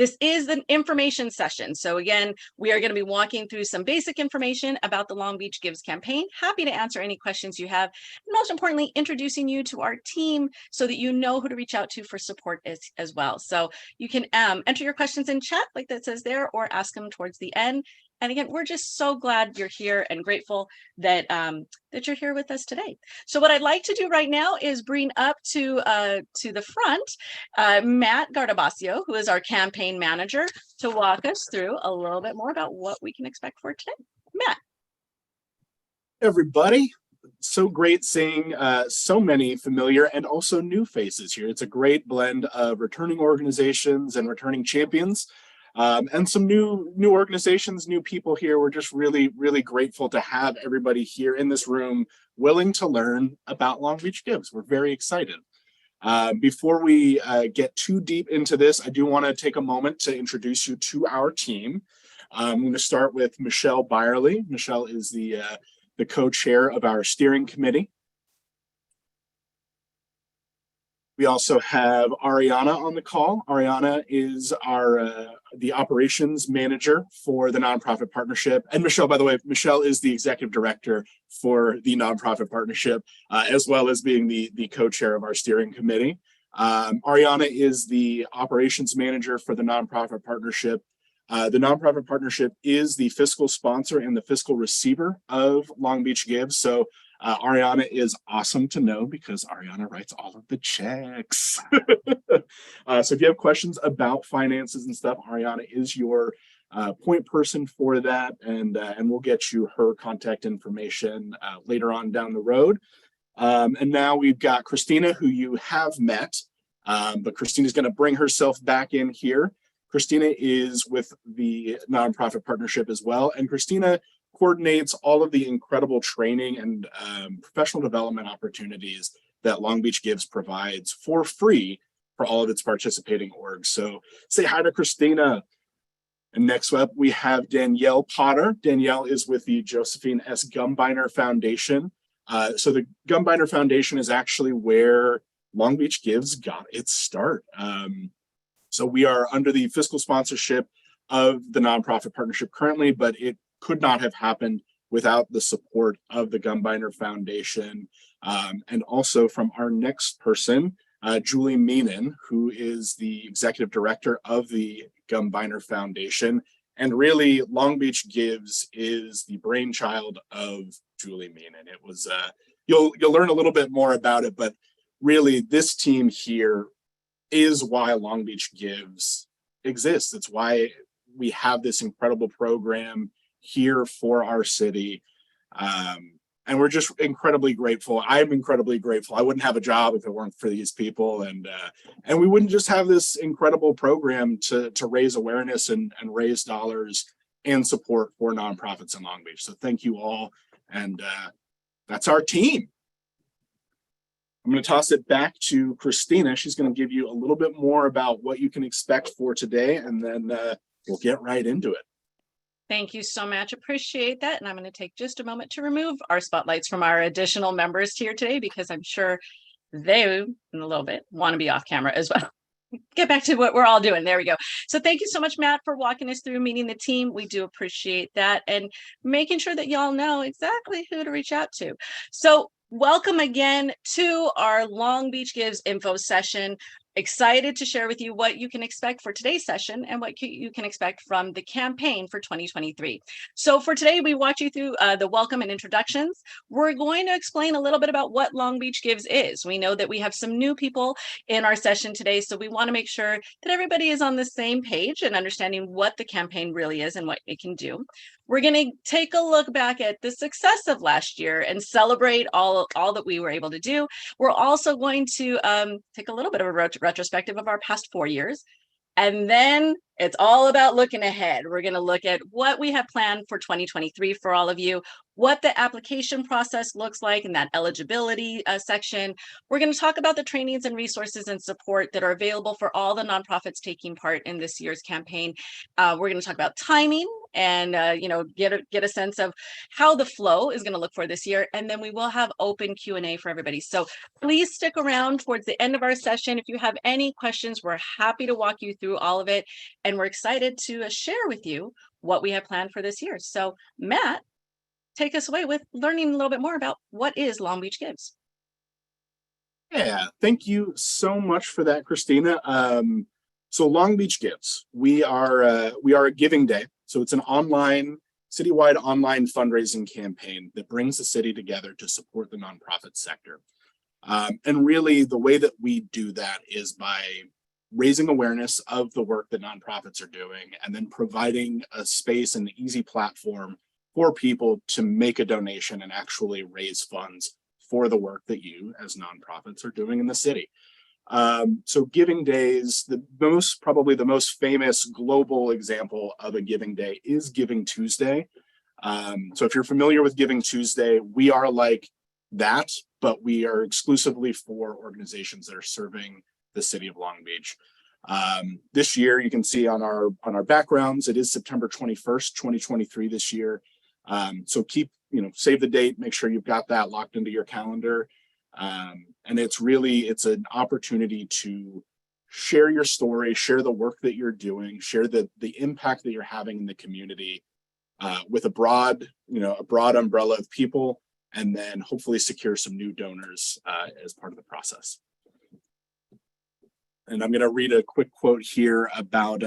This is an information session. So again, we are going to be walking through some basic information about the Long Beach Gives campaign. Happy to answer any questions you have. And most importantly, introducing you to our team so that you know who to reach out to for support as well. So you can enter your questions in chat like that says there, or ask them towards the end. And again, we're just so glad you're here and grateful that that you're here with us today. So what I'd like to do right now is bring up to the front Matt Gardabasio, who is our campaign manager, to walk us through a little bit more about what we can expect for today. Matt. Everybody, so great seeing so many familiar and also new faces here. It's a great blend of returning organizations and returning champions. And some new organizations, new people here. We're just really grateful to have everybody here in this room willing to learn about Long Beach Gives. We're very excited. Before we get too deep into this, I do want to take a moment to introduce you to our team. I'm going to start with Michelle Byerly. Michelle is the co-chair of our steering committee. We also have Ariana on the call. Ariana is the operations manager for the nonprofit partnership. And Michelle, by the way, Michelle is the executive director for the nonprofit partnership, as well as being the co-chair of our steering committee. Ariana is the operations manager for the nonprofit partnership. The nonprofit partnership is the fiscal sponsor and the fiscal receiver of Long Beach Gives. So Ariana is awesome to know because Ariana writes all of the checks. So if you have questions about finances and stuff, Ariana is your point person for that, and we'll get you her contact information later on down the road. And now we've got Christina, who you have met, but Christina's going to bring herself back in here. Christina is with the nonprofit partnership as well, and Christina coordinates all of the incredible training and professional development opportunities that Long Beach Gives provides for free for all of its participating orgs. So say hi to Christina. And next up, we have Danielle Potter. Danielle is with the Josephine S. Gumbiner Foundation. So the Gumbiner Foundation is actually where Long Beach Gives got its start. So we are under the fiscal sponsorship of the nonprofit partnership currently, but it could not have happened without the support of the Gumbiner Foundation. And also from our next person, Julie Meenan, who is the executive director of the Gumbiner Foundation. And really, Long Beach Gives is the brainchild of Julie Meenan. It was, you'll learn a little bit more about it, but really this team here is why Long Beach Gives exists. It's why we have this incredible program here for our city. And we're just incredibly grateful. I'm incredibly grateful. I wouldn't have a job if it weren't for these people. And we wouldn't just have this incredible program to raise awareness and raise dollars and support for nonprofits in Long Beach. So thank you all. And that's our team. I'm going to toss it back to Christina. She's going to give you a little bit more about what you can expect for today, and then we'll get right into it. Thank you so much. Appreciate that. And I'm going to take just a moment to remove our spotlights from our additional members here today, because I'm sure they, in a little bit, want to be off camera as well. Get back to what we're all doing. There we go. So thank you so much, Matt, for walking us through meeting the team. We do appreciate that, and making sure that y'all know exactly who to reach out to. So welcome again to our Long Beach Gives info session. Excited to share with you what you can expect for today's session and what you can expect from the campaign for 2023. So for today, we walked you through the welcome and introductions. We're going to explain a little bit about what Long Beach Gives is. We know that we have some new people in our session today, so we want to make sure that everybody is on the same page and understanding what the campaign really is and what it can do. We're going to take a look back at the success of last year and celebrate all that we were able to do. We're also going to take a little bit of a retrospective of our past 4 years. And then it's all about looking ahead. We're going to look at what we have planned for 2023 for all of you, what the application process looks like in that eligibility section. We're going to talk about the trainings and resources and support that are available for all the nonprofits taking part in this year's campaign. We're going to talk about timing and get a sense of how the flow is going to look for this year. And then we will have open Q&A for everybody. So please stick around towards the end of our session. If you have any questions, we're happy to walk you through all of it. And we're excited to share with you what we have planned for this year. So Matt, take us away with learning a little bit more about what is Long Beach Gives. Yeah, thank you so much for that, Christina. So Long Beach Gives, we are a giving day. So it's an citywide online fundraising campaign that brings the city together to support the nonprofit sector. And really the way that we do that is by raising awareness of the work that nonprofits are doing, and then providing a space and an easy platform for people to make a donation and actually raise funds for the work that you as nonprofits are doing in the city. So Giving Days, probably the most famous global example of a giving day is Giving Tuesday. So if you're familiar with Giving Tuesday, we are like that, but we are exclusively for organizations that are serving the city of Long Beach. This year, you can see on our backgrounds, it is September 21st, 2023 this year. So save the date, make sure you've got that locked into your calendar. And it's an opportunity to share your story, share the work that you're doing, share the impact that you're having in the community, with a broad umbrella of people, and then hopefully secure some new donors as part of the process. And I'm going to read a quick quote here about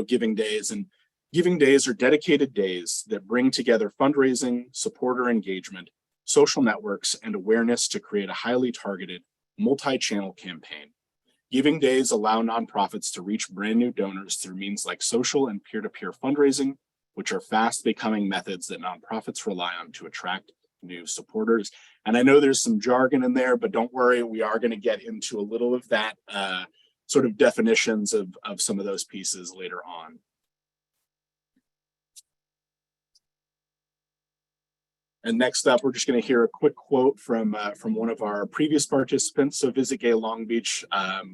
Giving Days. And Giving Days are dedicated days that bring together fundraising, supporter engagement, social networks, and awareness to create a highly targeted, multi-channel campaign. Giving Days allow nonprofits to reach brand new donors through means like social and peer-to-peer fundraising, which are fast becoming methods that nonprofits rely on to attract new supporters. And I know there's some jargon in there, but don't worry, we are going to get into a little of that sort of definitions of some of those pieces later on. And next up, we're just going to hear a quick quote from one of our previous participants. So Visit Gay Long Beach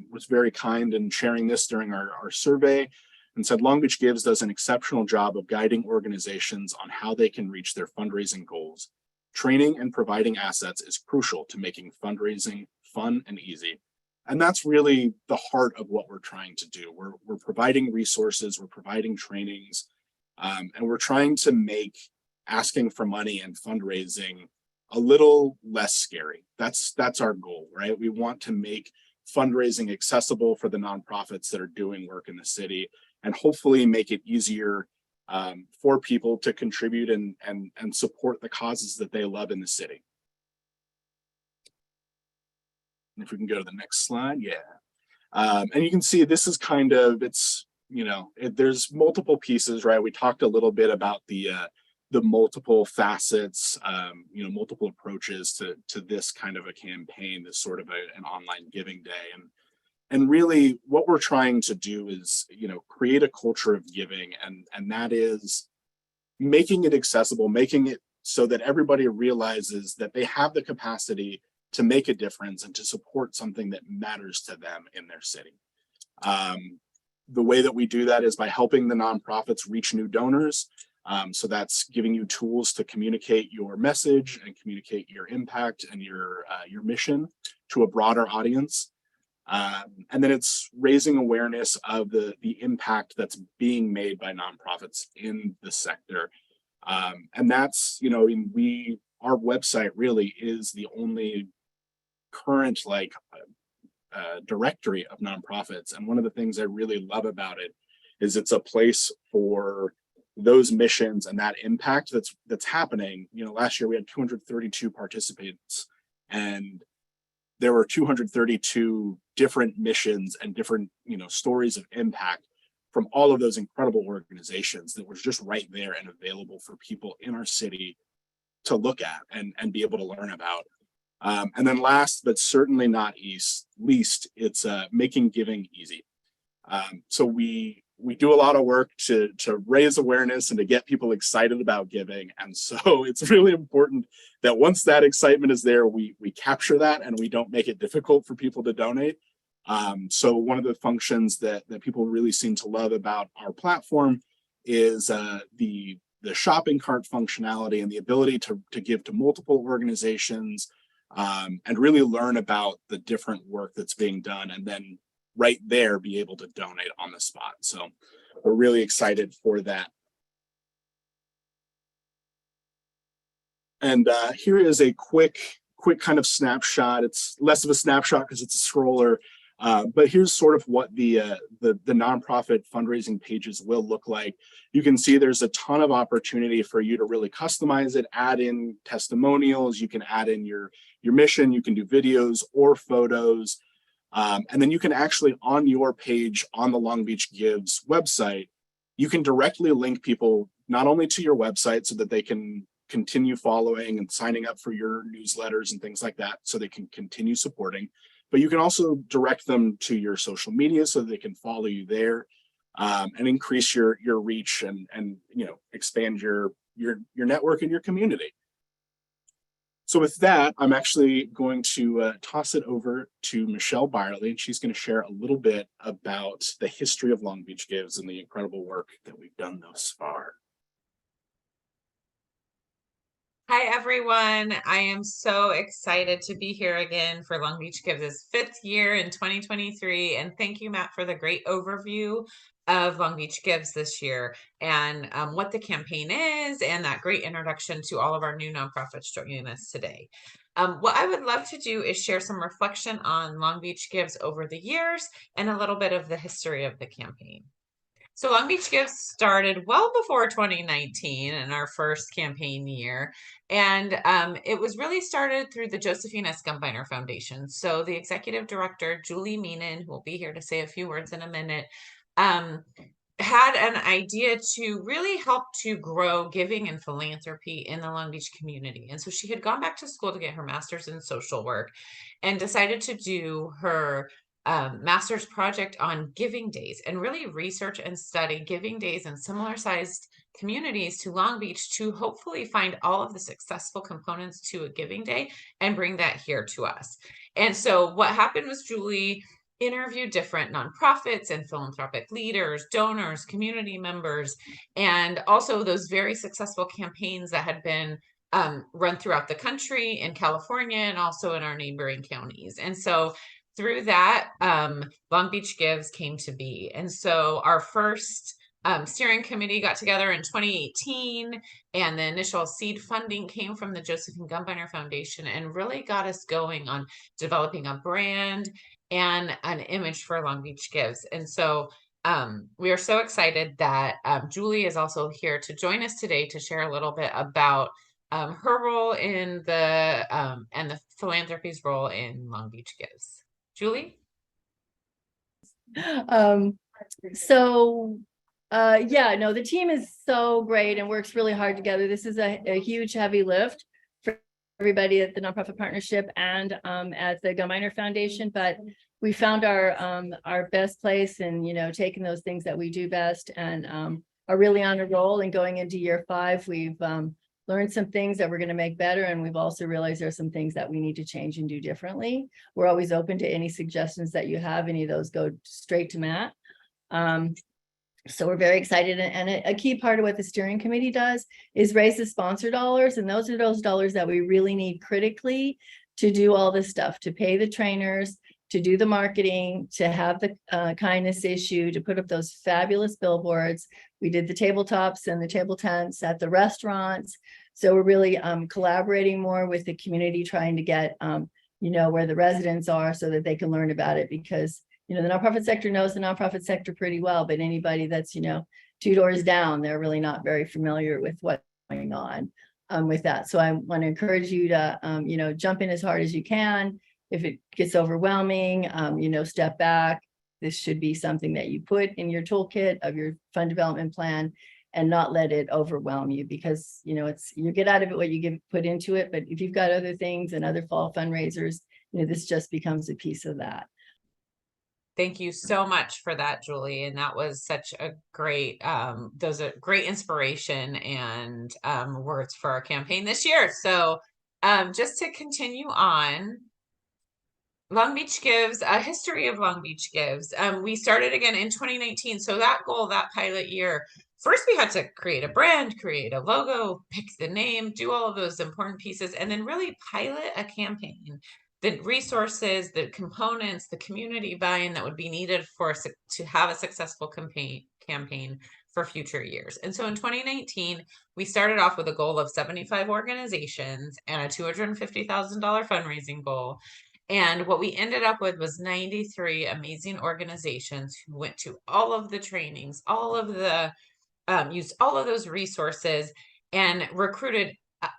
was very kind in sharing this during our survey, and said Long Beach Gives does an exceptional job of guiding organizations on how they can reach their fundraising goals. Training and providing assets is crucial to making fundraising fun and easy. And that's really the heart of what we're trying to do. We're providing resources, we're providing trainings, and we're trying to make asking for money and fundraising a little less scary. That's our goal, right? We want to make fundraising accessible for the nonprofits that are doing work in the city, and hopefully make it easier for people to contribute and support the causes that they love in the city. And if we can go to the next slide, yeah. And you can see this is kind of, there's multiple pieces, right? We talked a little bit about the multiple facets, multiple approaches to this kind of a campaign, this sort of an online giving day. And really what we're trying to do is, create a culture of giving, and that is making it accessible, making it so that everybody realizes that they have the capacity to make a difference and to support something that matters to them in their city. The way that we do that is by helping the nonprofits reach new donors. So that's giving you tools to communicate your message and communicate your impact and your mission to a broader audience. And then it's raising awareness of the impact that's being made by nonprofits in the sector. And that's, our website really is the only current directory of nonprofits. And one of the things I really love about it is it's a place for those missions and that impact that's happening. Last year we had 232 participants, and there were 232 different missions and different, stories of impact from all of those incredible organizations that was just right there and available for people in our city to look at and be able to learn about. And then last, but certainly not least, it's making giving easy. So we do a lot of work to raise awareness and to get people excited about giving. And so it's really important that once that excitement is there, we capture that and we don't make it difficult for people to donate. So one of the functions that people really seem to love about our platform is the shopping cart functionality and the ability to give to multiple organizations, and really learn about the different work that's being done, and then right there be able to donate on the spot. So we're really excited for that. And here is a quick kind of snapshot. It's less of a snapshot because it's a scroller, but here's sort of what the nonprofit fundraising pages will look like. You can see there's a ton of opportunity for you to really customize it, add in testimonials. You can add in your mission. You can do videos or photos, and then you can actually, on your page on the Long Beach Gives website, you can directly link people not only to your website so that they can continue following and signing up for your newsletters and things like that, so they can continue supporting, but you can also direct them to your social media so that they can follow you there, and increase your reach and expand your network and your community. So with that, I'm actually going to toss it over to Michelle Byerly, and she's going to share a little bit about the history of Long Beach Gives and the incredible work that we've done thus far. Hi, everyone. I am so excited to be here again for Long Beach Gives' 5th year in 2023. And thank you, Matt, for the great overview of Long Beach Gives this year and what the campaign is, and that great introduction to all of our new nonprofits joining us today. What I would love to do is share some reflection on Long Beach Gives over the years and a little bit of the history of the campaign. So Long Beach Gives started well before 2019 in our first campaign year. And it was really started through the Josephine S. Gumbiner Foundation. So the executive director, Julie Meenan, who will be here to say a few words in a minute, had an idea to really help to grow giving and philanthropy in the Long Beach community. And so she had gone back to school to get her master's in social work and decided to do her master's project on giving days and really research and study giving days in similar sized communities to Long Beach to hopefully find all of the successful components to a giving day and bring that here to us. And so what happened was Julie interviewed different nonprofits and philanthropic leaders, donors, community members, and also those very successful campaigns that had been run throughout the country, in California, and also in our neighboring counties. And so through that, Long Beach Gives came to be. And so our first steering committee got together in 2018, and the initial seed funding came from the Josephine Gumbiner Foundation and really got us going on developing a brand and an image for Long Beach Gives. And so we are so excited that Julie is also here to join us today to share a little bit about her role in the and the philanthropy's role in Long Beach Gives. Julie? Yeah, no, the team is so great and works really hard together. This is a huge, heavy lift for everybody at the Nonprofit Partnership and at the Gumbiner Foundation, but we found our best place and, taking those things that we do best and are really on a roll. And going into year 5, we've learned some things that we're going to make better. And we've also realized there's some things that we need to change and do differently. We're always open to any suggestions that you have. Any of those go straight to Matt. So we're very excited. And a key part of what the steering committee does is raise the sponsor dollars. And those are those dollars that we really need critically to do all this stuff, to pay the trainers, to do the marketing, to have the kindness issue, to put up those fabulous billboards. We did the tabletops and the table tents at the restaurants. So we're really collaborating more with the community, trying to get, where the residents are so that they can learn about it, because, the nonprofit sector knows the nonprofit sector pretty well, but anybody that's, 2 doors down, they're really not very familiar with what's going on with that. So I want to encourage you to, jump in as hard as you can. If it gets overwhelming, step back. This should be something that you put in your toolkit of your fund development plan and not let it overwhelm you, because, you get out of it what you put into it. But if you've got other things and other fall fundraisers, this just becomes a piece of that. Thank you so much for that, Julie. And that was such a great, those are great inspiration and words for our campaign this year. So just to continue on, Long Beach Gives, a history of Long Beach Gives. We started again in 2019. So that goal, that pilot year, first we had to create a brand, create a logo, pick the name, do all of those important pieces, and then really pilot a campaign. The resources, the components, the community buy-in that would be needed to have a successful campaign for future years. And so in 2019, we started off with a goal of 75 organizations and a $250,000 fundraising goal. And what we ended up with was 93 amazing organizations who went to all of the trainings, all of the used all of those resources and recruited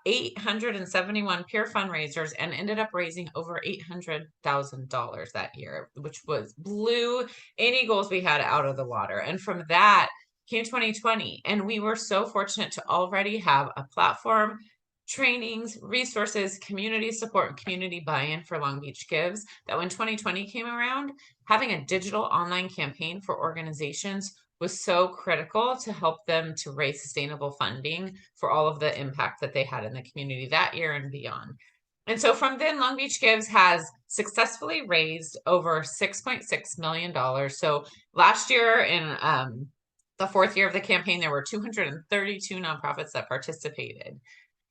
871 peer fundraisers and ended up raising over $800,000 that year, which blew any goals we had out of the water. And from that came 2020. And we were so fortunate to already have a platform, trainings, resources, community support, and community buy-in for Long Beach Gives, that when 2020 came around, having a digital online campaign for organizations was so critical to help them to raise sustainable funding for all of the impact that they had in the community that year and beyond. And so from then, Long Beach Gives has successfully raised over $6.6 million. So last year, in the fourth year of the campaign, there were 232 nonprofits that participated.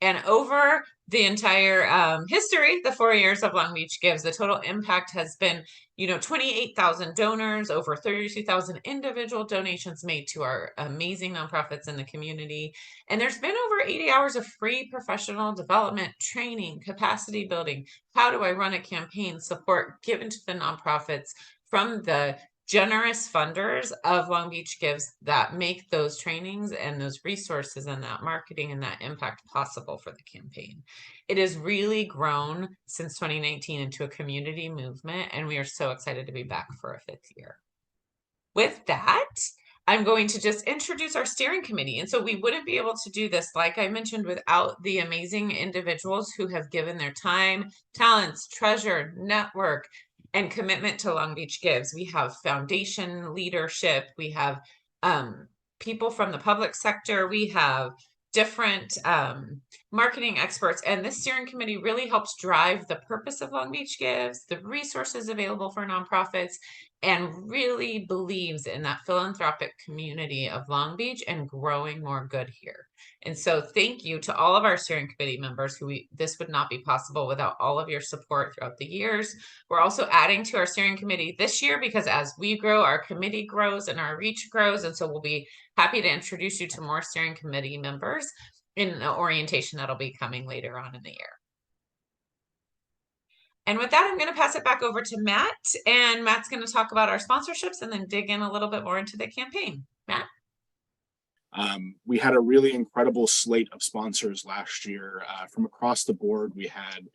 And over the entire history, the 4 years of Long Beach Gives, the total impact has been, 28,000 donors, over 32,000 individual donations made to our amazing nonprofits in the community. And there's been over 80 hours of free professional development, training, capacity building. How do I run a campaign support given to the nonprofits from the generous funders of Long Beach Gives that make those trainings and those resources and that marketing and that impact possible for the campaign. It has really grown since 2019 into a community movement, and we are so excited to be back for a fifth year. With that, I'm going to just introduce our steering committee. And so we wouldn't be able to do this, like I mentioned, without the amazing individuals who have given their time, talents, treasure, network, and commitment to Long Beach Gives. We have foundation leadership. We have people from the public sector. We have different marketing experts. And this steering committee really helps drive the purpose of Long Beach Gives, the resources available for nonprofits, and really believes in that philanthropic community of Long Beach and growing more good here. And so thank you to all of our steering committee members this would not be possible without all of your support throughout the years. We're also adding to our steering committee this year because as we grow, our committee grows and our reach grows. And so we'll be happy to introduce you to more steering committee members in the orientation that'll be coming later on in the year. And with that, I'm going to pass it back over to Matt, and Matt's going to talk about our sponsorships and then dig in a little bit more into the campaign. Matt? We had a really incredible slate of sponsors last year from across the board. We had,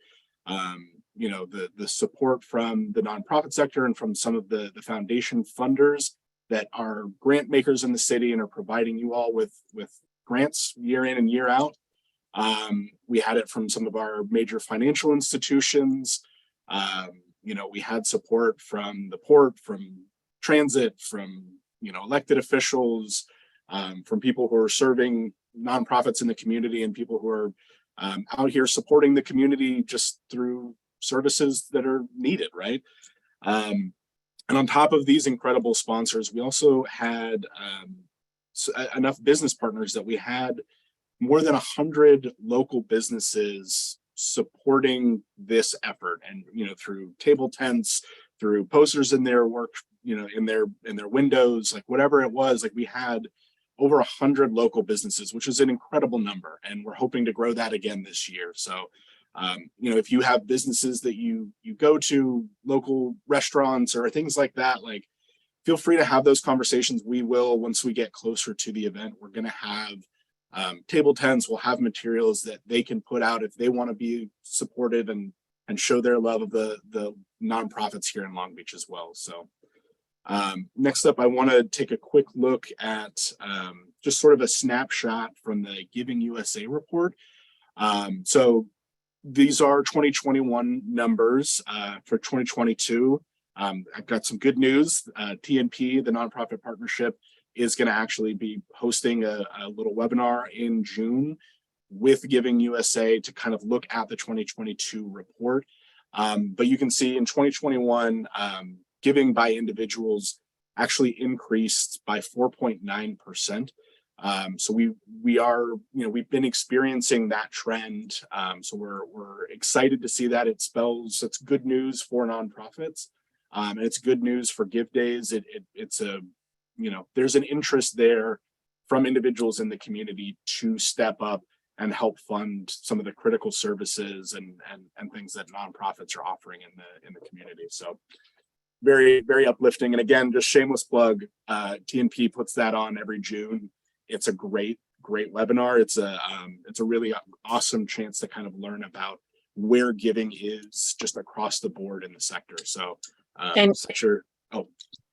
the support from the nonprofit sector and from some of the foundation funders that are grant makers in the city and are providing you all with grants year in and year out. We had it from some of our major financial institutions. We had support from the port, from transit, from, elected officials, from people who are serving nonprofits in the community and people who are out here supporting the community just through services that are needed, right? And on top of these incredible sponsors, we also had enough business partners that we had more than 100 local businesses supporting this effort, and through table tents, through posters in their work, in their windows, like whatever it was, like we had over 100 local businesses, which is an incredible number, and we're hoping to grow that again this year. So if you have businesses that you go to, local restaurants or things like that, like feel free to have those conversations. We will, once we get closer to the event, we're going to have table tents. We'll have materials that they can put out if they want to be supported and show their love of the nonprofits here in Long Beach as well. So next up, I want to take a quick look at just sort of a snapshot from the Giving USA report. So these are 2021 numbers. For 2022. I've got some good news. TNP, the nonprofit partnership, is going to actually be hosting a little webinar in June with Giving USA to kind of look at the 2022 report. But you can see in 2021, giving by individuals actually increased by 4.9%. So we are, we've been experiencing that trend. So we're excited to see that. It's good news for nonprofits. And it's good news for Give Days. It's there's an interest there from individuals in the community to step up and help fund some of the critical services and things that nonprofits are offering in the community. So very, very uplifting. And again, just shameless plug, TNP puts that on every June. It's a great webinar. It's a really awesome chance to kind of learn about where giving is just across the board in the sector. So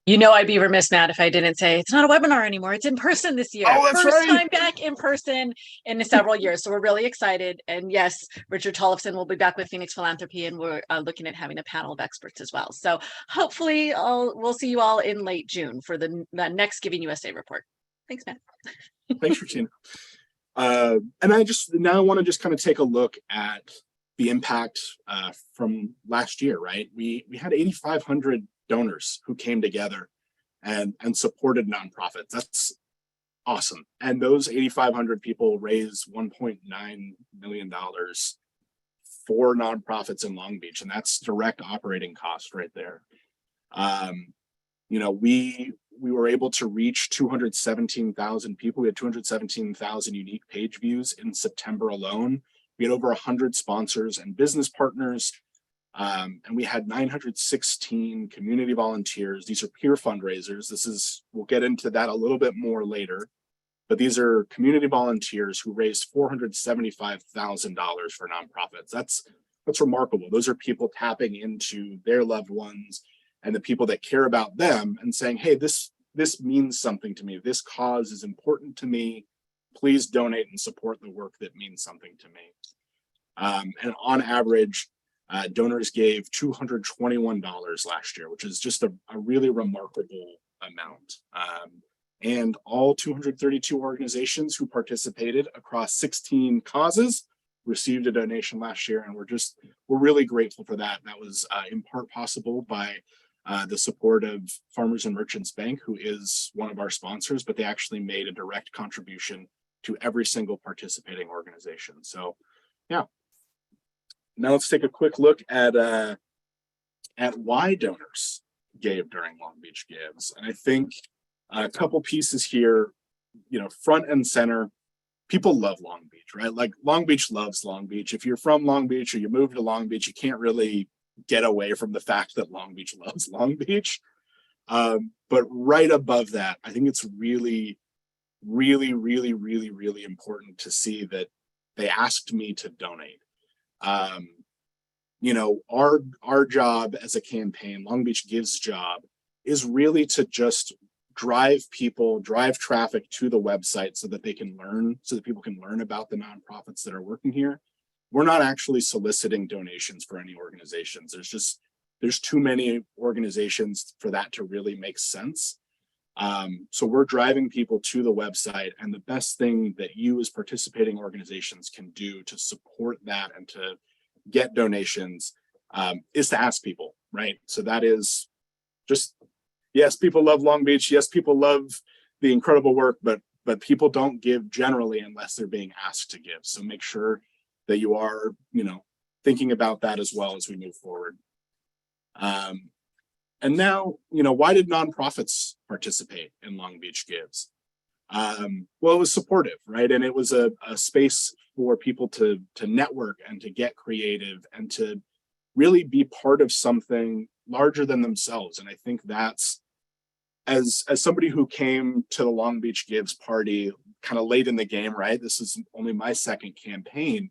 I'd be remiss, Matt, if I didn't say it's not a webinar anymore. It's in person this year. Oh, that's First right. time back in person in several years. So we're really excited. And yes, Richard Tollefson will be back with Phoenix Philanthropy, and we're looking at having a panel of experts as well. So hopefully we'll see you all in late June for the next Giving USA report. Thanks, Matt. Thanks, Regina. And I now want to just kind of take a look at the impact from last year, right? We had 8,500 donors who came together and supported nonprofits. That's awesome. And those 8,500 people raised $1.9 million for nonprofits in Long Beach. And that's direct operating cost right there. We were able to reach 217,000 people. We had 217,000 unique page views in September alone. We had over 100 sponsors and business partners. And we had 916 community volunteers. These are peer fundraisers. We'll get into that a little bit more later, but these are community volunteers who raised $475,000 for nonprofits. That's remarkable. Those are people tapping into their loved ones and the people that care about them and saying, hey, this means something to me. This cause is important to me. Please donate and support the work that means something to me. And on average, donors gave $221 last year, which is just a really remarkable amount. And all 232 organizations who participated across 16 causes received a donation last year. And we're really grateful for that. That was in part possible by the support of Farmers and Merchants Bank, who is one of our sponsors, but they actually made a direct contribution to every single participating organization. So yeah. Now let's take a quick look at why donors gave during Long Beach Gives. And I think a couple pieces here, front and center, people love Long Beach, right? Like Long Beach loves Long Beach. If you're from Long Beach or you move to Long Beach, you can't really get away from the fact that Long Beach loves Long Beach. But right above that, I think it's really, really, really, really, really important to see that they asked me to donate. Our job as a campaign, Long Beach Gives job, is really to just drive traffic to the website so that people can learn about the nonprofits that are working here. We're not actually soliciting donations for any organizations. There's too many organizations for that to really make sense. So we're driving people to the website, and the best thing that you as participating organizations can do to support that and to get donations is to ask people, right? So that is just, yes, people love Long Beach. Yes, people love the incredible work, but people don't give generally unless they're being asked to give. So make sure that you are, thinking about that as well as we move forward. And now, why did nonprofits participate in Long Beach Gives? Well, it was supportive, right? And it was a space for people to network and to get creative and to really be part of something larger than themselves. And I think that's, as somebody who came to the Long Beach Gives party kind of late in the game, right? This is only my second campaign.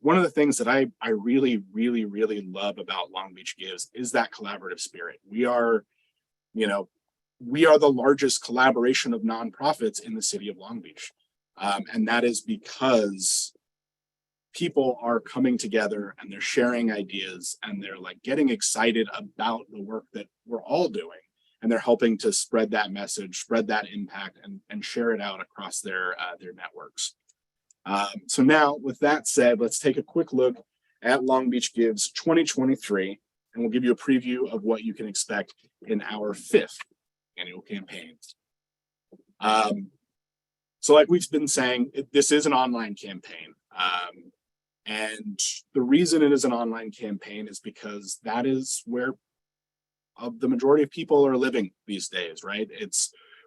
One of the things that I really, really, really love about Long Beach Gives is that collaborative spirit. We are the largest collaboration of nonprofits in the city of Long Beach. And that is because people are coming together and they're sharing ideas and they're like getting excited about the work that we're all doing. And they're helping to spread that message, spread that impact, and share it out across their networks. So now, with that said, let's take a quick look at Long Beach Gives 2023, and we'll give you a preview of what you can expect in our 5th annual campaign. So like we've been saying, this is an online campaign. And the reason it is an online campaign is because that is where the majority of people are living these days, right?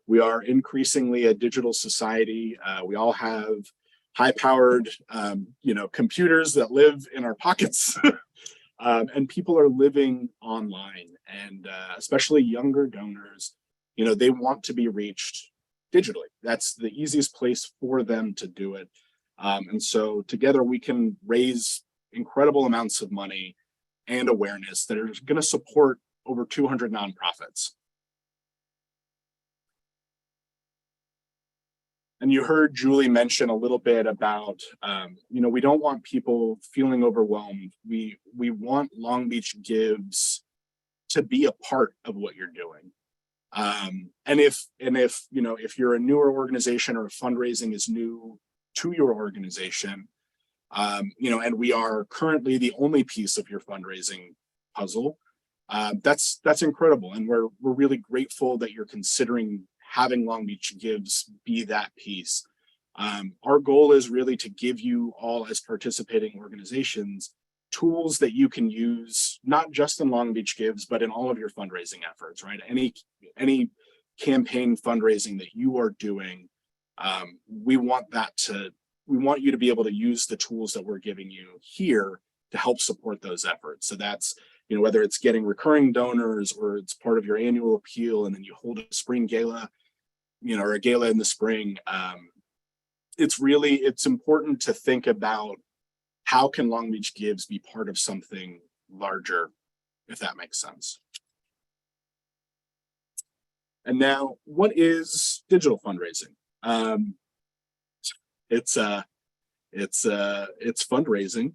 We are increasingly a digital society. We all have high-powered, computers that live in our pockets. And people are living online, and especially younger donors, they want to be reached digitally. That's the easiest place for them to do it. And so together we can raise incredible amounts of money and awareness that are going to support over 200 nonprofits. And you heard Julie mention a little bit about, we don't want people feeling overwhelmed. We want Long Beach Gives to be a part of what you're doing. And if you're a newer organization or fundraising is new to your organization, and we are currently the only piece of your fundraising puzzle, that's incredible. And we're really grateful that you're considering having Long Beach Gives be that piece. Our goal is really to give you all, as participating organizations, tools that you can use, not just in Long Beach Gives, but in all of your fundraising efforts, right? Any campaign fundraising that you are doing, we want you to be able to use the tools that we're giving you here to help support those efforts. So that's, whether it's getting recurring donors or it's part of your annual appeal, and then you hold a spring gala, or a gala in the spring. It's important to think about how can Long Beach Gives be part of something larger, if that makes sense. And now, what is digital fundraising? It's fundraising,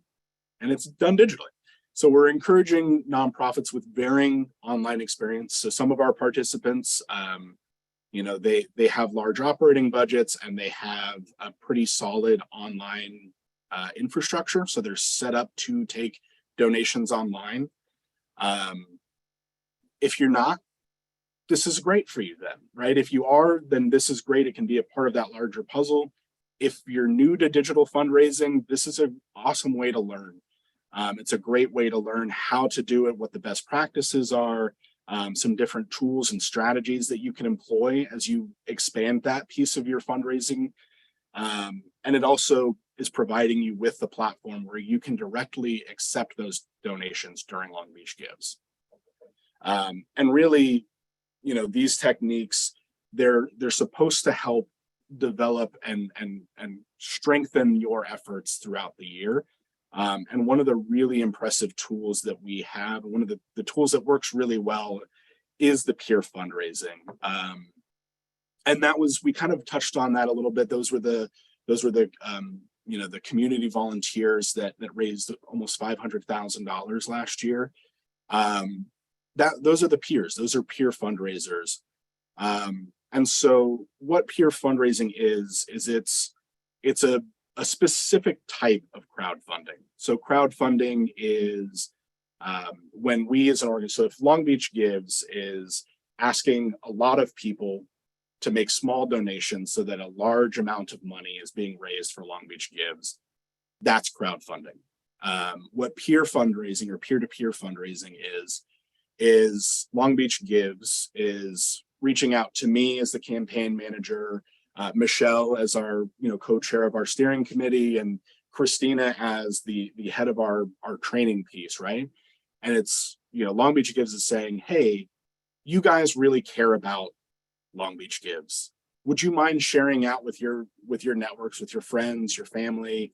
and it's done digitally. So we're encouraging nonprofits with varying online experience. So some of our participants, they have large operating budgets and they have a pretty solid online infrastructure. So they're set up to take donations online. If you're not, this is great for you then, right? If you are, then this is great. It can be a part of that larger puzzle. If you're new to digital fundraising, this is an awesome way to learn. It's a great way to learn how to do it, what the best practices are, some different tools and strategies that you can employ as you expand that piece of your fundraising. And it also is providing you with the platform where you can directly accept those donations during Long Beach Gives. And really, these techniques, they're supposed to help develop and strengthen your efforts throughout the year. And one of the really impressive tools that we have, one of the tools that works really well, is the peer fundraising. And we kind of touched on that a little bit. Those were the the community volunteers that raised almost $500,000 last year. Those are the peers. Those are peer fundraisers. And so what peer fundraising is it's a specific type of crowdfunding. So crowdfunding is when we as an organization, so if Long Beach Gives is asking a lot of people to make small donations so that a large amount of money is being raised for Long Beach Gives, that's crowdfunding. What peer fundraising or peer-to-peer fundraising is Long Beach Gives is reaching out to me as the campaign manager, Michelle as our co-chair of our steering committee, and Christina as the head of our training piece, right? And it's Long Beach Gives is saying, hey, you guys really care about Long Beach Gives. Would you mind sharing out with your networks, with your friends, your family,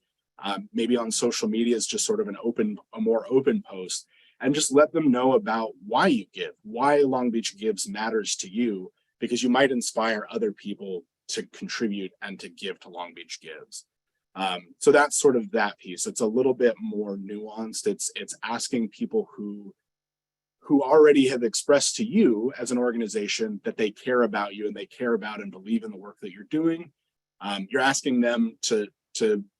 maybe on social media is just sort of a more open post, and just let them know about why you give, why Long Beach Gives matters to you, because you might inspire other people to contribute and to give to Long Beach Gives. So that's sort of that piece. It's a little bit more nuanced. It's asking people who already have expressed to you as an organization that they care about you and they care about and believe in the work that you're doing. You're asking them to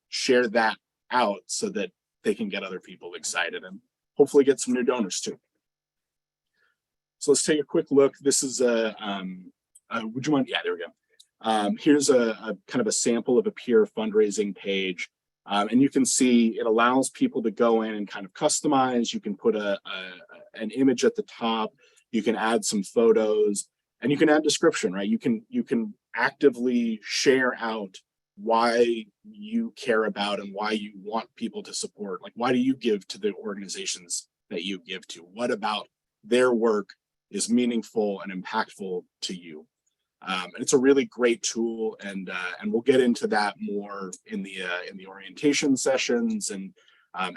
share that out so that they can get other people excited and hopefully get some new donors too. So let's take a quick look. This is would you mind? Yeah, there we go. Here's a kind of a sample of a peer fundraising page. And you can see it allows people to go in and kind of customize. You can put an image at the top. You can add some photos, and you can add description, right? You can actively share out why you care about and why you want people to support. Like, why do you give to the organizations that you give to? What about their work is meaningful and impactful to you? And it's a really great tool, and we'll get into that more in the orientation sessions and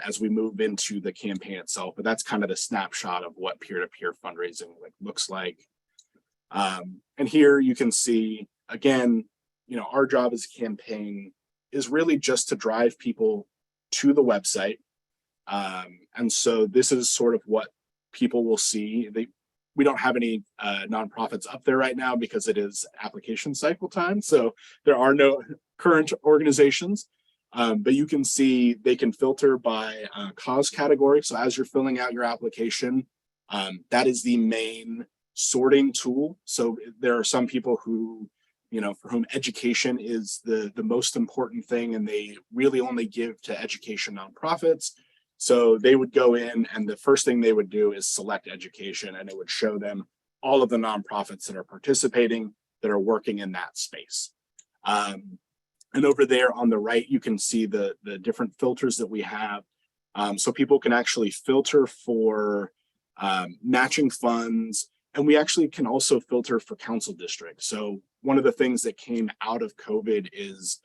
as we move into the campaign itself. But that's kind of the snapshot of what peer-to-peer fundraising looks like. And here you can see again, our job as a campaign is really just to drive people to the website, and so this is sort of what people will see. We don't have any nonprofits up there right now because it is application cycle time. So there are no current organizations, but you can see they can filter by cause category. So as you're filling out your application, that is the main sorting tool. So there are some people who, for whom education is the most important thing, and they really only give to education nonprofits. So they would go in, and the first thing they would do is select education, and it would show them all of the nonprofits that are participating, that are working in that space. And over there on the right, you can see the different filters that we have. So people can actually filter for matching funds, and we actually can also filter for council districts. So one of the things that came out of COVID is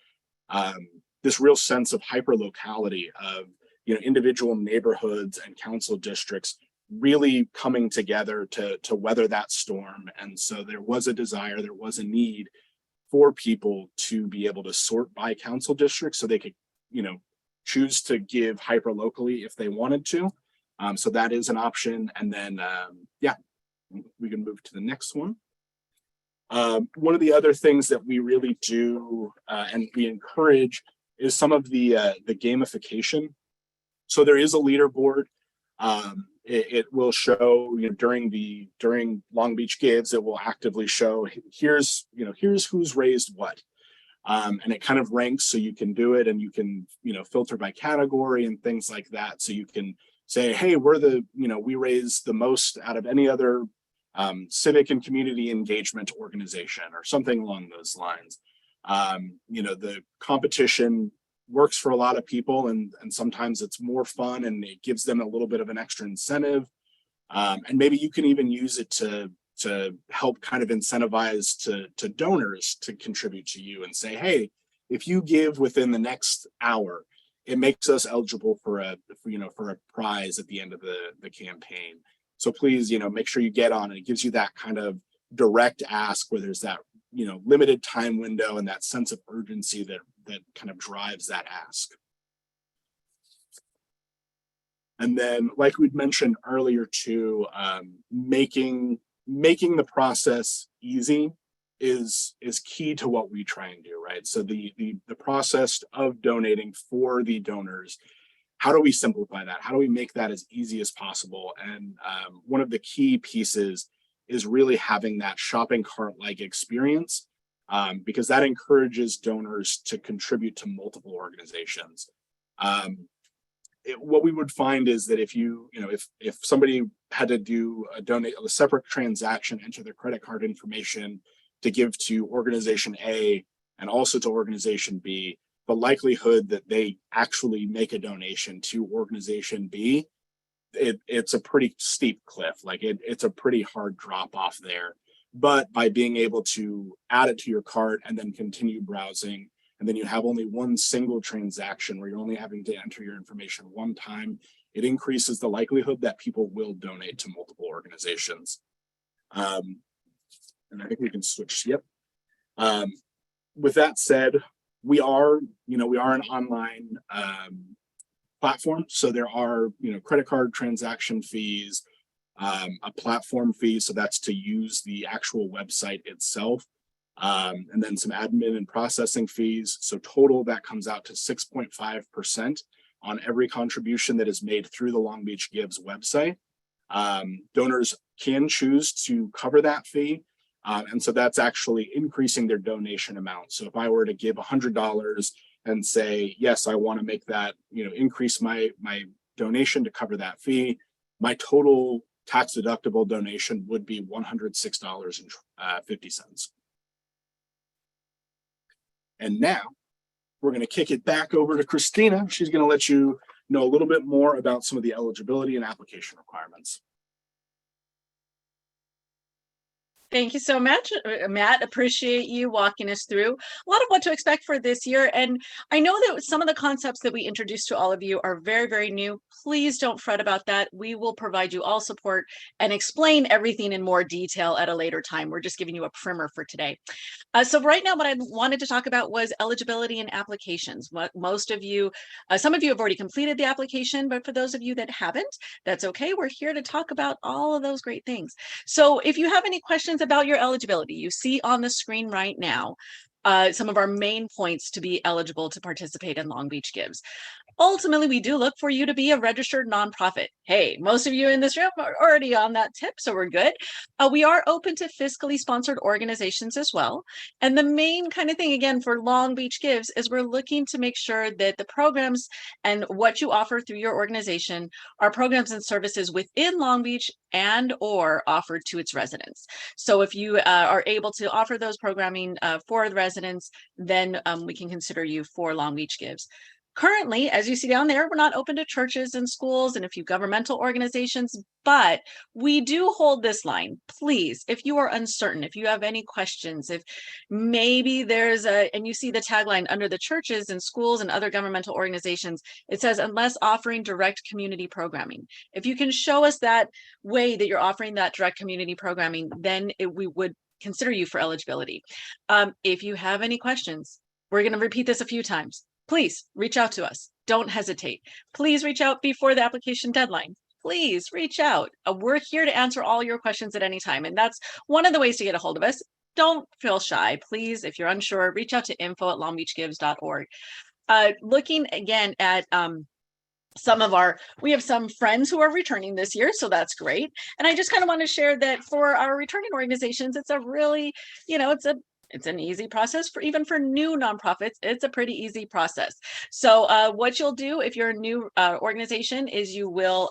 this real sense of hyperlocality of individual neighborhoods and council districts really coming together to weather that storm. And so there was a desire, there was a need for people to be able to sort by council districts so they could, choose to give hyper locally if they wanted to. So that is an option. And then, we can move to the next one. One of the other things that we really do and we encourage is some of the gamification. So there is a leaderboard. It will show, during Long Beach Gives, it will actively show here's who's raised what. And it kind of ranks so you can do it, and you can, filter by category and things like that. So you can say, hey, we raise the most out of any other civic and community engagement organization or something along those lines. The competition works for a lot of people, and sometimes it's more fun and it gives them a little bit of an extra incentive. And maybe you can even use it to help kind of incentivize to donors to contribute to you and say, hey, if you give within the next hour, it makes us eligible for a prize at the end of the campaign. So please, make sure you get on it. It gives you that kind of direct ask where there's that, limited time window and that sense of urgency that kind of drives that ask. And then, like we'd mentioned earlier too, making the process easy is key to what we try and do, right? So the process of donating for the donors, how do we simplify that? How do we make that as easy as possible? And one of the key pieces is really having that shopping cart-like experience, because that encourages donors to contribute to multiple organizations. What we would find is that if somebody had to do a separate transaction, enter their credit card information to give to organization A and also to organization B, the likelihood that they actually make a donation to organization B, it's a pretty steep cliff. Like it's a pretty hard drop off there. But by being able to add it to your cart and then continue browsing, and then you have only one single transaction where you're only having to enter your information one time, it increases the likelihood that people will donate to multiple organizations. And I think we can switch. Yep. With that said, we are an online platform. So there are, credit card transaction fees, a platform fee. So that's to use the actual website itself. And then some admin and processing fees. So total that comes out to 6.5% on every contribution that is made through the Long Beach Gives website. Donors can choose to cover that fee. And so that's actually increasing their donation amount. So if I were to give $100 and say, yes, I want to make that, increase my donation to cover that fee, my total tax deductible donation would be $106.50. And now we're going to kick it back over to Christina. She's going to let you know a little bit more about some of the eligibility and application requirements. Thank you so much, Matt. Appreciate you walking us through a lot of what to expect for this year. And I know that some of the concepts that we introduced to all of you are very, very new. Please don't fret about that. We will provide you all support and explain everything in more detail at a later time. We're just giving you a primer for today. So right now, what I wanted to talk about was eligibility and applications. What most of you, some of you have already completed the application, but for those of you that haven't, that's okay. We're here to talk about all of those great things. So if you have any questions about your eligibility, you see on the screen right now some of our main points to be eligible to participate in Long Beach Gives. Ultimately, we do look for you to be a registered nonprofit. Hey, most of you in this room are already on that tip, so we're good. We are open to fiscally sponsored organizations as well. And the main kind of thing, again, for Long Beach Gives is we're looking to make sure that the programs and what you offer through your organization are programs and services within Long Beach and or offered to its residents. So if you are able to offer those programming for the residents, then we can consider you for Long Beach Gives. Currently, as you see down there, we're not open to churches and schools and a few governmental organizations, but we do hold this line. Please, if you are uncertain, if you have any questions, if maybe there's and you see the tagline under the churches and schools and other governmental organizations, it says, unless offering direct community programming. If you can show us that way that you're offering that direct community programming, then we would consider you for eligibility. If you have any questions, we're going to repeat this a few times. Please reach out to us. Don't hesitate. Please reach out before the application deadline. Please reach out. We're here to answer all your questions at any time. And that's one of the ways to get a hold of us. Don't feel shy. Please, if you're unsure, reach out to info@longbeachgives.org. Looking again at we have some friends who are returning this year, so that's great. And I just kind of want to share that for our returning organizations, it's a really, it's an easy process even for new nonprofits. It's a pretty easy process. So what you'll do if you're a new organization is you will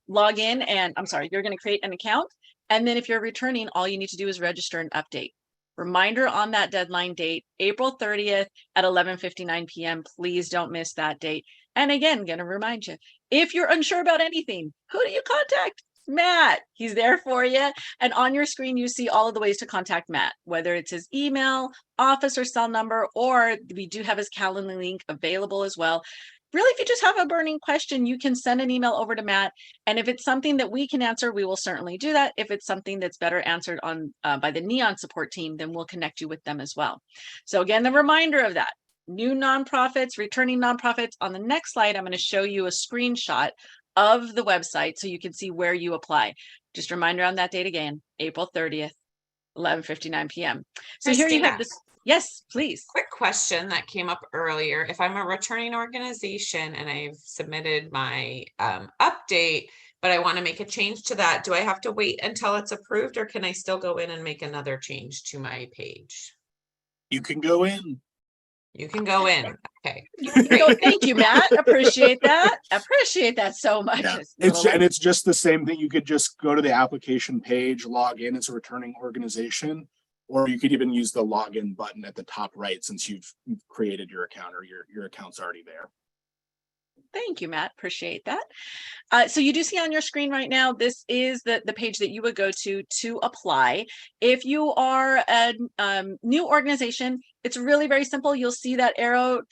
log in and you're going to create an account. And then if you're returning, all you need to do is register and update. Reminder on that deadline date, April 30th at 11:59 p.m. Please don't miss that date. And again, going to remind you, if you're unsure about anything, who do you contact? Matt. He's there for you. And on your screen, you see all of the ways to contact Matt, whether it's his email, office or cell number, or we do have his Calendly link available as well. Really, if you just have a burning question, you can send an email over to Matt. And if it's something that we can answer, we will certainly do that. If it's something that's better answered on by the Neon support team, then we'll connect you with them as well. So again, the reminder of that, new nonprofits, returning nonprofits. On the next slide, I'm going to show you a screenshot of the website so you can see where you apply. Just a reminder on that date again, April 30th, 11:59 p.m. So Christina, here you have this. Yes, please. Quick question that came up earlier. If I'm a returning organization and I've submitted my update, but I want to make a change to that, do I have to wait until it's approved, or can I still go in and make another change to my page? You can go in. You can go in. Okay. So thank you, Matt. Appreciate that. Appreciate that so much. Yeah. It's just the same thing. You could just go to the application page, log in as a returning organization, or you could even use the login button at the top right since you've created your account or your account's already there. Thank you, Matt. Appreciate that. So you do see on your screen right now, this is the page that you would go to apply. If you are a new organization, it's really very simple. You'll see that arrow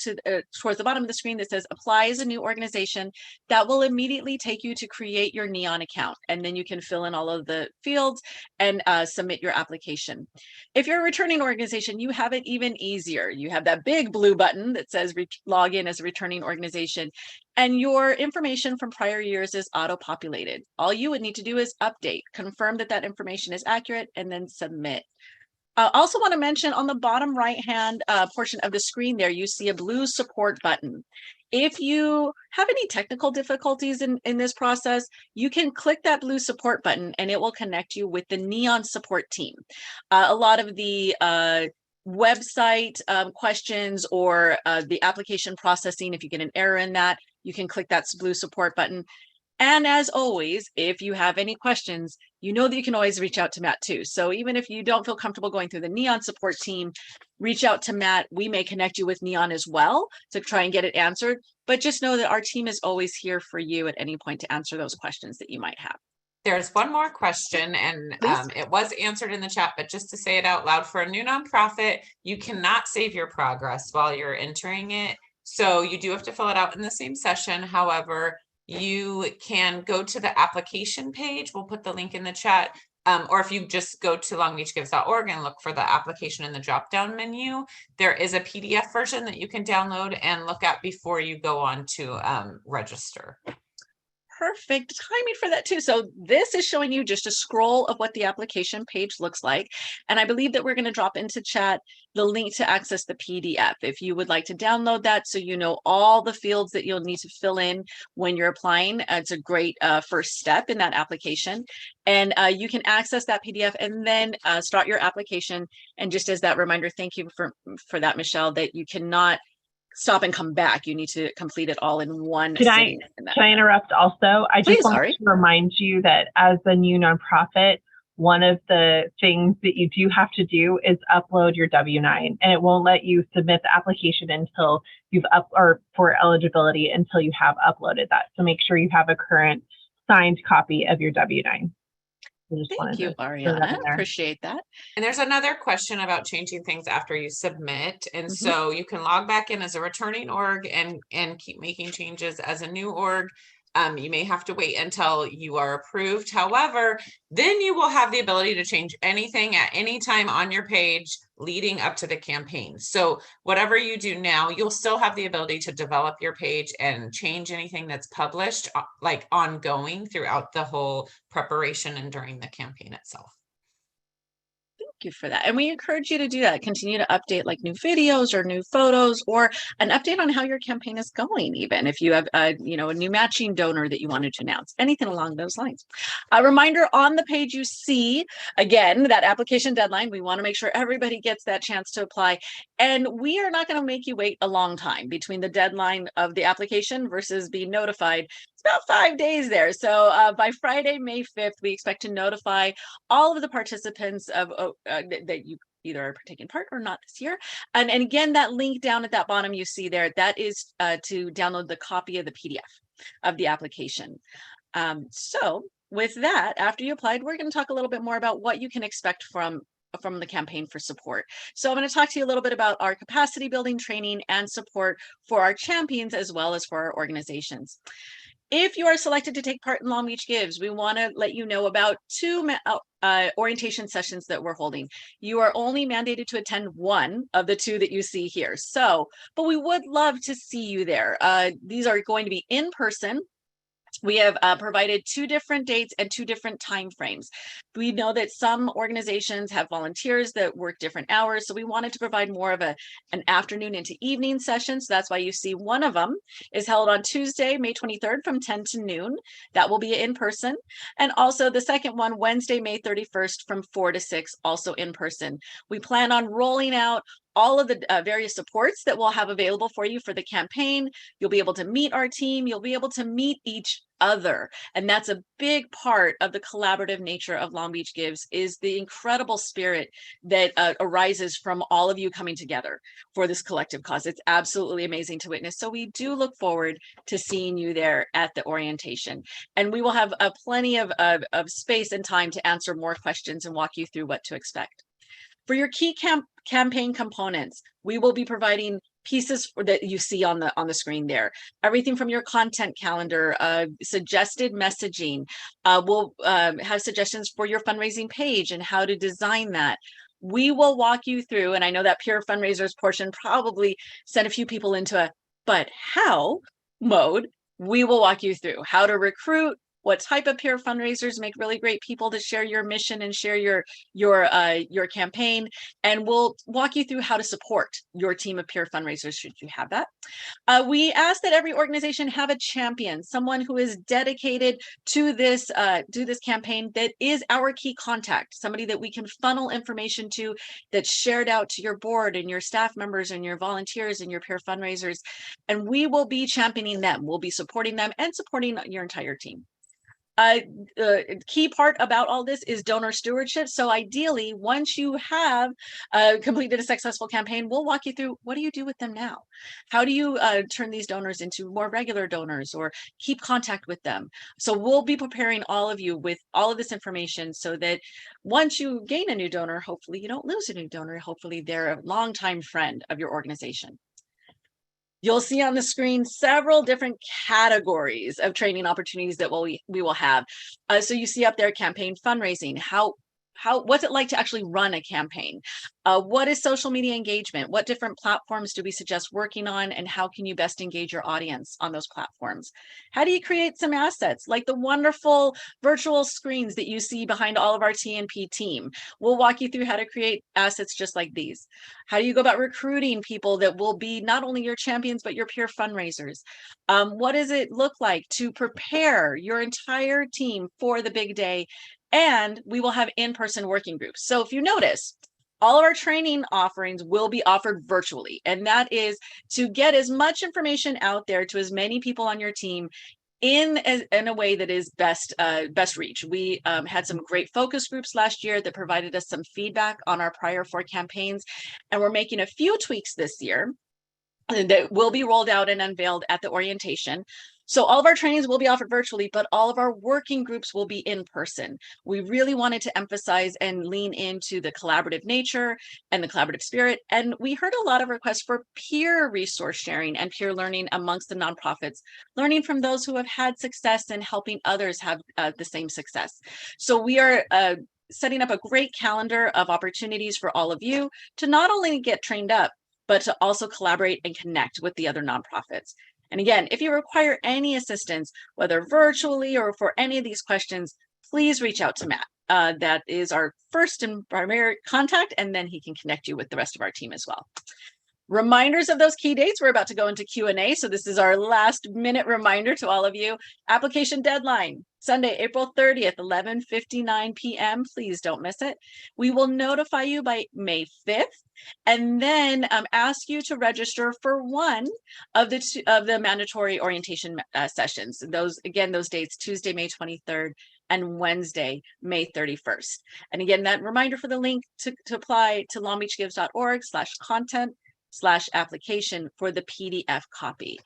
towards the bottom of the screen that says apply as a new organization. That will immediately take you to create your Neon account. And then you can fill in all of the fields and submit your application. If you're a returning organization, you have it even easier. You have that big blue button that says log in as a returning organization. And your information from prior years is auto-populated. All you would need to do is update, confirm that that information is accurate, and then submit. I also want to mention on the bottom right-hand portion of the screen there, you see a blue support button. If you have any technical difficulties in this process, you can click that blue support button and it will connect you with the Neon support team. A lot of the website questions or the application processing, if you get an error in that, you can click that blue support button. And as always, if you have any questions, you know that you can always reach out to Matt too. So even if you don't feel comfortable going through the Neon support team, reach out to Matt. We may connect you with Neon as well to try and get it answered. But just know that our team is always here for you at any point to answer those questions that you might have. There's one more question, and Please. it was answered in the chat, but just to say it out loud, for a new nonprofit, you cannot save your progress while you're entering it. So you do have to fill it out in the same session. However, you can go to the application page. We'll put the link in the chat. Or if you just go to longbeachgives.org and look for the application in the drop-down menu, there is a PDF version that you can download and look at before you go on to register. Perfect timing for that too. So this is showing you just a scroll of what the application page looks like. And I believe that we're going to drop into chat the link to access the PDF if you would like to download that, so you know all the fields that you'll need to fill in when you're applying. It's a great first step in that application. And you can access that PDF and then start your application. And just as that reminder, thank you for that, Michelle, that you cannot stop and come back. You need to complete it all in one sitting. Can I interrupt also? I just want Sorry. to remind you that as a new nonprofit, one of the things that you do have to do is upload your W-9, and it won't let you submit the application until you've for eligibility until you have uploaded that. So make sure you have a current signed copy of your W-9. Thank you, Ariana. Appreciate that. And there's another question about changing things after you submit. And so you can log back in as a returning org and keep making changes as a new org. You may have to wait until you are approved. However, then you will have the ability to change anything at any time on your page leading up to the campaign. So whatever you do now, you'll still have the ability to develop your page and change anything that's published, like ongoing throughout the whole preparation and during the campaign itself. Thank you for that. And we encourage you to do that. Continue to update like new videos or new photos, or an update on how your campaign is going. Even if you have a new matching donor that you wanted to announce, anything along those lines. A reminder on the page, you see again that application deadline. We want to make sure everybody gets that chance to apply. And we are not going to make you wait a long time between the deadline of the application versus being notified. It's about 5 days there. So by Friday, May 5th, we expect to notify all of the participants of that you either are taking part or not this year. And again, that link down at that bottom you see there, that is to download the copy of the PDF of the application. So with that, after you applied, we're going to talk a little bit more about what you can expect from the campaign for support. So I'm going to talk to you a little bit about our capacity building training and support for our champions as well as for our organizations. If you are selected to take part in Long Beach Gives, we want to let you know about 2 orientation sessions that we're holding. You are only mandated to attend one of the 2 that you see here. But we would love to see you there. These are going to be in person. We have provided 2 different dates and 2 different time frames. We know that some organizations have volunteers that work different hours, so we wanted to provide more of an afternoon into evening session. So that's why you see one of them is held on Tuesday, May 23rd from 10 to noon. That will be in person. And also the second one, Wednesday, May 31st from 4 to 6, also in person. We plan on rolling out all of the various supports that we'll have available for you for the campaign. You'll be able to meet our team. You'll be able to meet each other. And that's a big part of the collaborative nature of Long Beach Gives, is the incredible spirit that arises from all of you coming together for this collective cause. It's absolutely amazing to witness. So we do look forward to seeing you there at the orientation. And we will have plenty of space and time to answer more questions and walk you through what to expect. For your key campaign components, we will be providing pieces that you see on the screen there. Everything from your content calendar, suggested messaging. We'll have suggestions for your fundraising page and how to design that. We will walk you through, and I know that Pure Fundraisers portion probably sent a few people into a but how mode. We will walk you through how to recruit, what type of peer fundraisers make really great people to share your mission and share your campaign. And we'll walk you through how to support your team of peer fundraisers should you have that. We ask that every organization have a champion, someone who is dedicated to this campaign, that is our key contact, somebody that we can funnel information to, that's shared out to your board and your staff members and your volunteers and your peer fundraisers. And we will be championing them. We'll be supporting them and supporting your entire team. Key part about all this is donor stewardship. So ideally, once you have completed a successful campaign, we'll walk you through, what do you do with them now? How do you turn these donors into more regular donors or keep contact with them? So we'll be preparing all of you with all of this information so that once you gain a new donor, hopefully you don't lose a new donor. Hopefully they're a longtime friend of your organization. You'll see on the screen several different categories of training opportunities that we will have. So you see up there, campaign fundraising, what's it like to actually run a campaign? What is social media engagement? What different platforms do we suggest working on, and how can you best engage your audience on those platforms? How do you create some assets like the wonderful virtual screens that you see behind all of our TNP team? We'll walk you through how to create assets just like these. How do you go about recruiting people that will be not only your champions, but your peer fundraisers? What does it look like to prepare your entire team for the big day? And we will have in-person working groups. So if you notice, all of our training offerings will be offered virtually. And that is to get as much information out there to as many people on your team in a way that is best reach. We had some great focus groups last year that provided us some feedback on our prior 4 campaigns. And we're making a few tweaks this year that will be rolled out and unveiled at the orientation. So all of our trainings will be offered virtually, but all of our working groups will be in person. We really wanted to emphasize and lean into the collaborative nature and the collaborative spirit. And we heard a lot of requests for peer resource sharing and peer learning amongst the nonprofits, learning from those who have had success and helping others have the same success. So we are setting up a great calendar of opportunities for all of you to not only get trained up, but to also collaborate and connect with the other nonprofits. And again, if you require any assistance, whether virtually or for any of these questions, please reach out to Matt. That is our first and primary contact, and then he can connect you with the rest of our team as well. Reminders of those key dates. We're about to go into Q&A. So this is our last minute reminder to all of you. Application deadline, Sunday, April 30th, 11:59 p.m. Please don't miss it. We will notify you by May 5th and then ask you to register for one of the mandatory orientation sessions. Those dates, Tuesday, May 23rd and Wednesday, May 31st. And again, that reminder for the link to apply to longbeachgives.org/content/application for the PDF copy.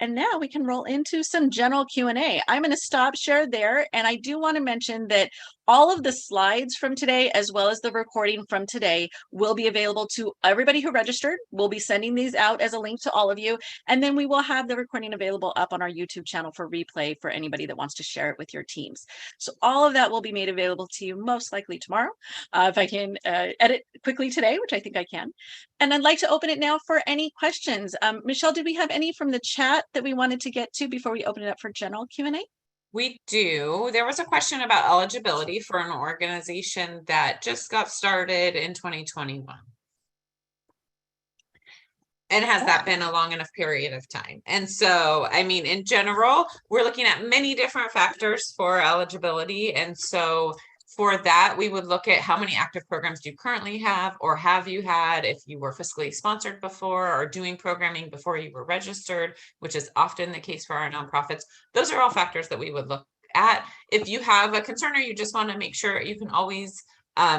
And now we can roll into some general Q&A. I'm going to stop share there. And I do want to mention that all of the slides from today, as well as the recording from today, will be available to everybody who registered. We'll be sending these out as a link to all of you. And then we will have the recording available up on our YouTube channel for replay for anybody that wants to share it with your teams. So all of that will be made available to you most likely tomorrow. If I can edit quickly today, which I think I can. And I'd like to open it now for any questions. Michelle, did we have any from the chat that we wanted to get to before we open it up for general Q&A? We do. There was a question about eligibility for an organization that just got started in 2021. And has that been a long enough period of time? And so, I mean, in general, we're looking at many different factors for eligibility. And so for that, we would look at how many active programs do you currently have, or have you had, if you were fiscally sponsored before or doing programming before you were registered, which is often the case for our nonprofits. Those are all factors that we would look at. If you have a concern or you just want to make sure, you can always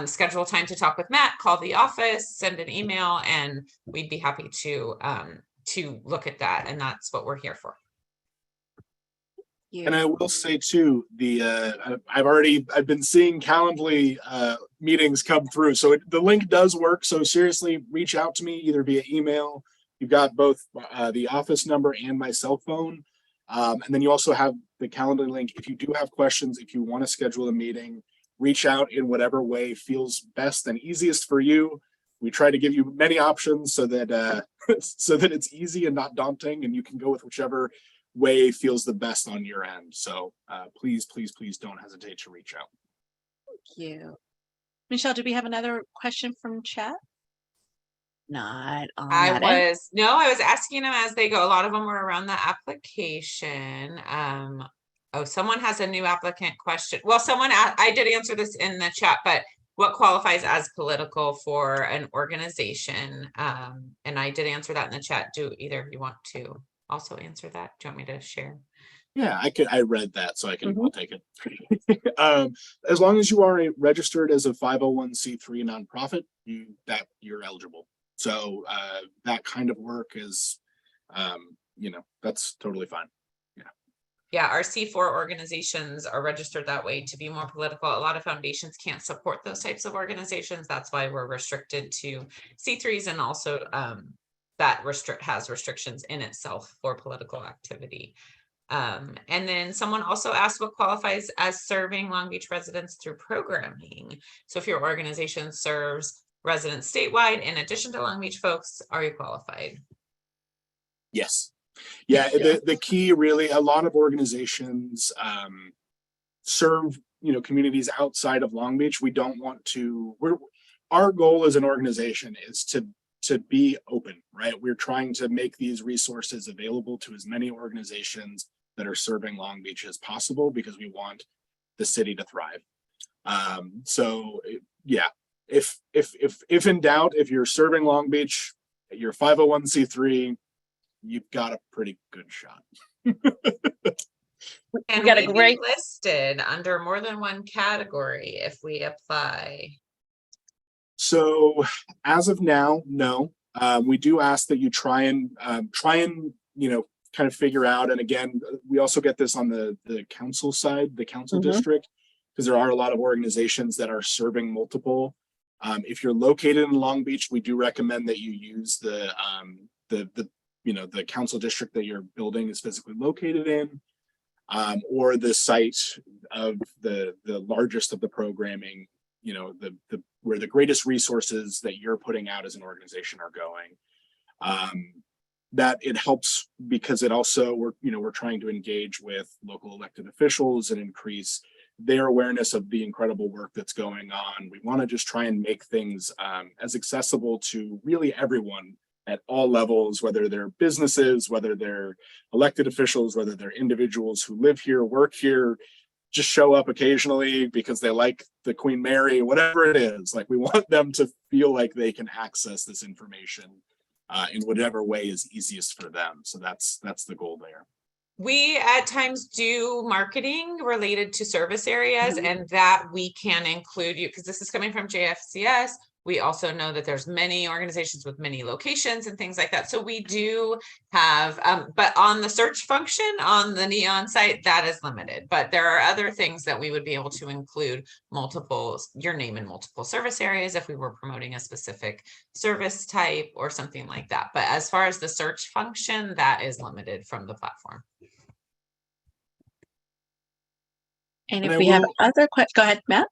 schedule time to talk with Matt, call the office, send an email, and we'd be happy to look at that. And that's what we're here for. And I will say too, I've been seeing Calendly meetings come through. So the link does work. So seriously, reach out to me either via email. You've got both the office number and my cell phone. And then you also have the Calendly link. If you do have questions, if you want to schedule a meeting, reach out in whatever way feels best and easiest for you. We try to give you many options so that it's easy and not daunting, and you can go with whichever way feels the best on your end. So please, please, please don't hesitate to reach out. Thank you. Michelle, do we have another question from chat? Not on that end. I was asking them as they go. A lot of them were around the application. Oh, someone has a new applicant question. Well, I did answer this in the chat, but what qualifies as political for an organization? And I did answer that in the chat. Do either of you want to also answer that? Do you want me to share? Yeah, I read that, so I'll take it. As long as you are registered as a 501c3 nonprofit, you're eligible. So that kind of work is, that's totally fine. Yeah, our C4 organizations are registered that way to be more political. A lot of foundations can't support those types of organizations. That's why we're restricted to C3s, and also that has restrictions in itself for political activity. And then someone also asked what qualifies as serving Long Beach residents through programming. So if your organization serves residents statewide, in addition to Long Beach folks, are you qualified? Yes. Yeah, the key, really, a lot of organizations serve, communities outside of Long Beach. We don't want to, our goal as an organization is to be open, right? We're trying to make these resources available to as many organizations that are serving Long Beach as possible, because we want the city to thrive. So yeah, if in doubt, if you're serving Long Beach, you're 501c3, you've got a pretty good shot. And got a we'd great be listed under more than one category if we apply. So as of now, no. We do ask that you try and kind of figure out. And again, we also get this on the council side, the council district, because there are a lot of organizations that are serving multiple. If you're located in Long Beach, we do recommend that you use the council district that your building is physically located in, or the site of the largest of the programming, where the greatest resources that you're putting out as an organization are going. That it helps because it also, we're trying to engage with local elected officials and increase their awareness of the incredible work that's going on. We want to just try and make things as accessible to really everyone at all levels, whether they're businesses, whether they're elected officials, whether they're individuals who live here, work here, just show up occasionally because they like the Queen Mary, whatever it is. Like, we want them to feel like they can access this information in whatever way is easiest for them. So that's the goal there. We at times do marketing related to service areas, and that we can include you, because this is coming from JFCS. We also know that there's many organizations with many locations and things like that. So we do have, but on the search function on the Neon site, that is limited. But there are other things that we would be able to include your name in multiple service areas if we were promoting a specific service type or something like that. But as far as the search function, that is limited from the platform. And if we have other questions, go ahead, Matt.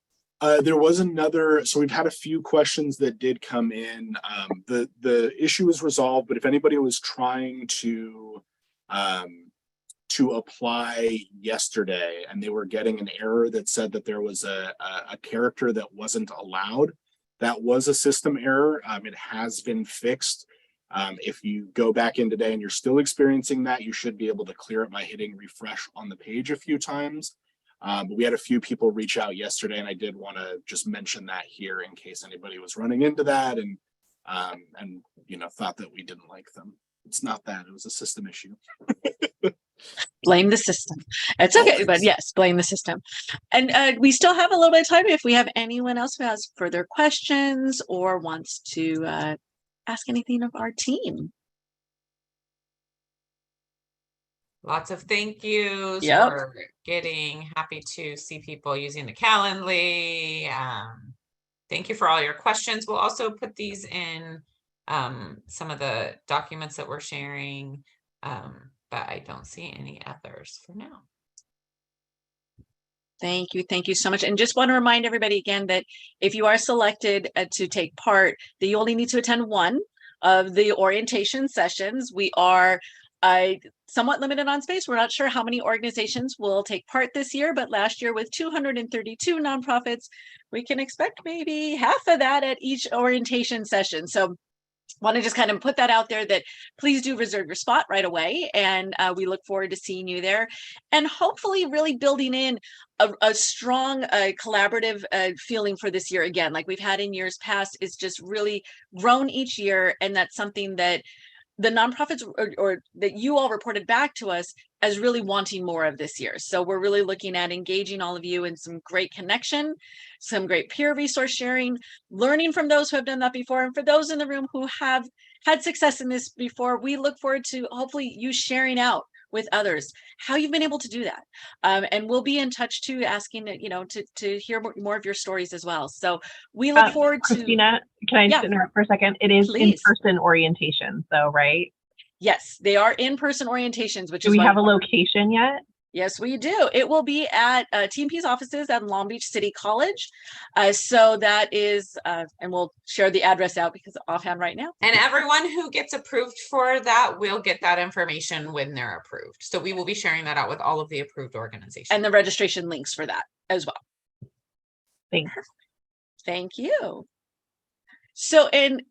There was another, so we've had a few questions that did come in. The issue is resolved, but if anybody was trying to apply yesterday and they were getting an error that said that there was a character that wasn't allowed, that was a system error. It has been fixed. If you go back in today and you're still experiencing that, you should be able to clear it by hitting refresh on the page a few times. But we had a few people reach out yesterday, and I did want to just mention that here in case anybody was running into that and thought that we didn't like them. It's not that, it was a system issue. Blame the system. It's okay, but yes, blame the system. And we still have a little bit of time if we have anyone else who has further questions or wants to ask anything of our team. Lots of thank yous. Yep. We're getting happy to see people using the Calendly. Thank you for all your questions. We'll also put these in some of the documents that we're sharing, but I don't see any others for now. Thank you so much. And just want to remind everybody again that if you are selected to take part, that you only need to attend one of the orientation sessions. We are somewhat limited on space. We're not sure how many organizations will take part this year, but last year with 232 nonprofits, we can expect maybe half of that at each orientation session. So want to just kind of put that out there that please do reserve your spot right away. And we look forward to seeing you there and hopefully really building in a strong collaborative feeling for this year again, like we've had in years past. Is just really grown each year. And that's something that the nonprofits or that you all reported back to us as really wanting more of this year. So we're really looking at engaging all of you in some great connection, some great peer resource sharing, learning from those who have done that before. And for those in the room who have had success in this before, we look forward to hopefully you sharing out with others how you've been able to do that. And we'll be in touch too, asking to hear more of your stories as well. So we look forward to. Christina, can I just interrupt for a second? It is Please. in-person orientation, though, right? Yes, they are in-person orientations, which Do is we why have a location yet? Yes, we do. It will be at TMP's offices at Long Beach City College. So that is, and we'll share the address out because offhand right now. And everyone who gets approved for that will get that information when they're approved. So we will be sharing that out with all of the approved organizations. And the registration links for that as well. Thanks. Thank you. So, and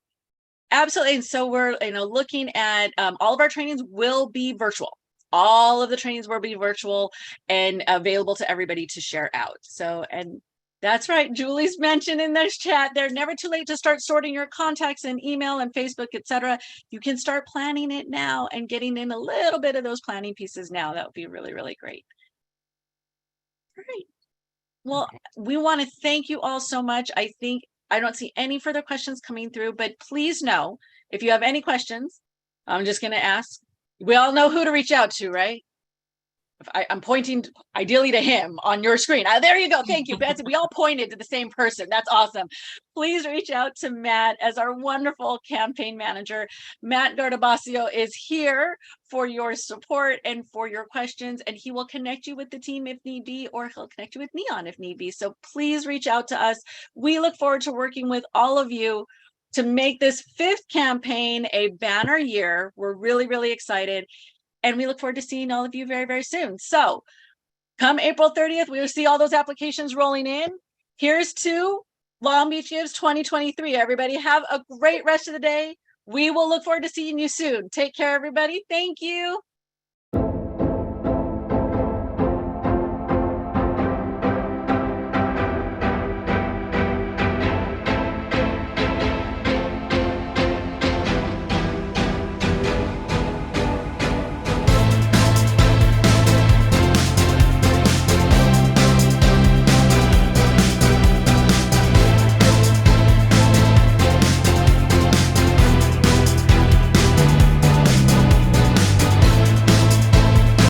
absolutely. And so we're, looking at all of our trainings will be virtual. All of the trainings will be virtual and available to everybody to share out. So, and that's right. Julie's mentioned in this chat, they're never too late to start sorting your contacts and email and Facebook, etc. You can start planning it now and getting in a little bit of those planning pieces now. That would be really, really great. Great. Well, we want to thank you all so much. I think I don't see any further questions coming through, but please know if you have any questions, I'm just going to ask. We all know who to reach out to, right? I'm pointing ideally to him on your screen. There you go. Thank you, Betsy. We all pointed to the same person. That's awesome. Please reach out to Matt as our wonderful campaign manager. Matt Gardabasio is here for your support and for your questions, and he will connect you with the team if need be, or he'll connect you with Neon if need be. So please reach out to us. We look forward to working with all of you to make this 5th campaign a banner year. We're really, really excited. And we look forward to seeing all of you very, very soon. So come April 30th, we'll see all those applications rolling in. Here's to Long Beach Gives 2023. Everybody have a great rest of the day. We will look forward to seeing you soon. Take care, everybody. Thank you.